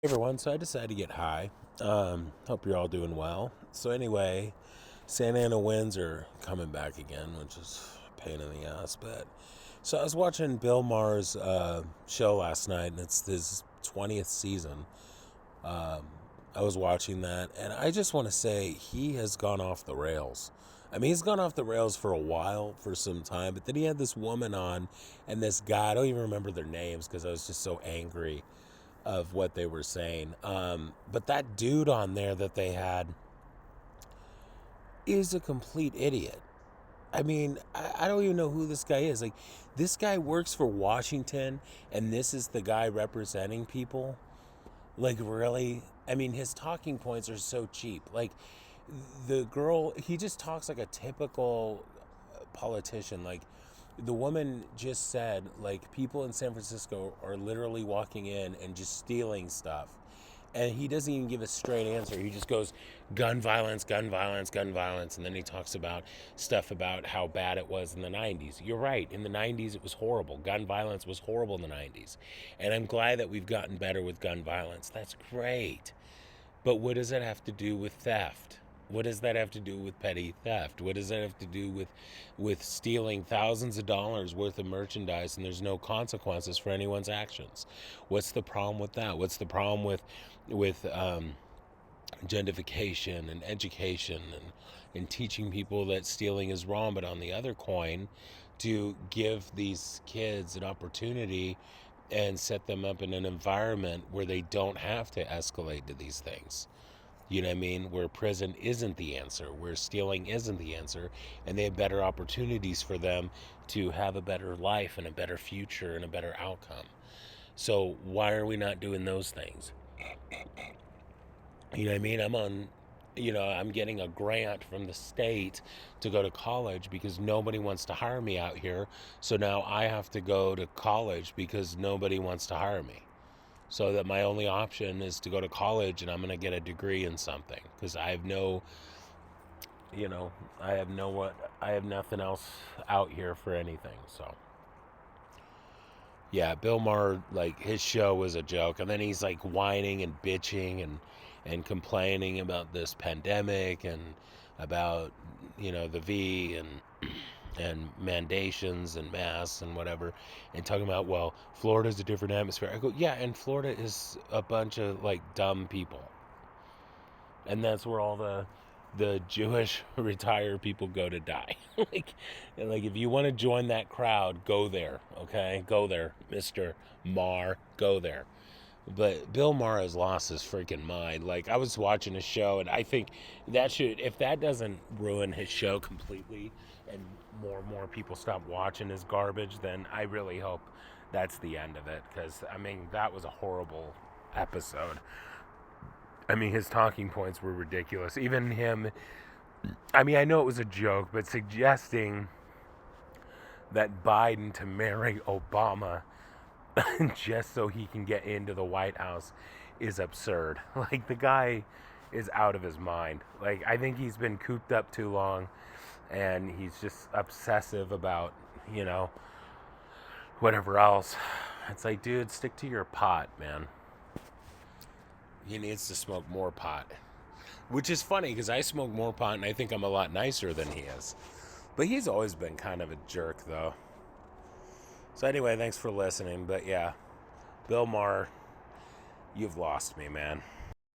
Hey everyone, so I decided to get high. Hope you're all doing well. So anyway, Santa Ana winds are coming back again, which is a pain in the ass. But so I was watching Bill Maher's show last night, and it's his 20th season. Um, I was watching that, and I just want to say he has gone off the rails. I mean, he's gone off the rails for a while, for some time, but then he had this woman on, and this guy. I don't even remember their names because I was just so angry of what they were saying. But that dude on there that they had is a complete idiot. I mean, I don't even know who this guy is. Like, this guy works for Washington, and this is the guy representing people. Like, really? I mean, his talking points are so cheap. Like, the girl, he just talks like a typical politician. Like, the woman just said, like, people in San Francisco are literally walking in and just stealing stuff. And he doesn't even give a straight answer. He just goes, gun violence, gun violence, gun violence. And then he talks about stuff about how bad it was in the 90s. You're right. In the 90s, it was horrible. Gun violence was horrible in the 90s. And I'm glad that we've gotten better with gun violence. That's great. But what does that have to do with theft? What does that have to do with petty theft? What does that have to do with stealing thousands of dollars worth of merchandise and there's no consequences for anyone's actions? What's the problem with that? What's the problem with gentrification and education and teaching people that stealing is wrong? But on the other coin, to give these kids an opportunity and set them up in an environment where they don't have to escalate to these things. You know what I mean? Where prison isn't the answer, where stealing isn't the answer, and they have better opportunities for them to have a better life and a better future and a better outcome. So why are we not doing those things? You know what I mean? I'm getting a grant from the state to go to college because nobody wants to hire me out here. So now I have to go to college because nobody wants to hire me. So that my only option is to go to college and I'm going to get a degree in something because I have no, you know, I have nothing else out here for anything. So yeah, Bill Maher, like, his show was a joke, and then he's like whining and bitching and complaining about this pandemic and about, the V and mandations and masks and whatever, and talking about, well, Florida's a different atmosphere. I go, yeah, and Florida is a bunch of like dumb people, and that's where all the Jewish retired people go to die. like if you want to join that crowd, go there. Okay, go there, Mister Maher, go there. But Bill Maher has lost his freaking mind. Like, I was watching a show, and I think that should, if that doesn't ruin his show completely, and more people stop watching his garbage, then I really hope that's the end of it. Because I mean, that was a horrible episode. I mean, his talking points were ridiculous. Even him, I mean, I know it was a joke, but suggesting that Biden to marry Obama just so he can get into the White House is absurd. Like, the guy is out of his mind. Like, I think he's been cooped up too long and he's just obsessive about, whatever else. It's like, dude, stick to your pot, man. He needs to smoke more pot. Which is funny because I smoke more pot and I think I'm a lot nicer than he is. But he's always been kind of a jerk, though. So anyway, thanks for listening. But yeah, Bill Maher, you've lost me, man.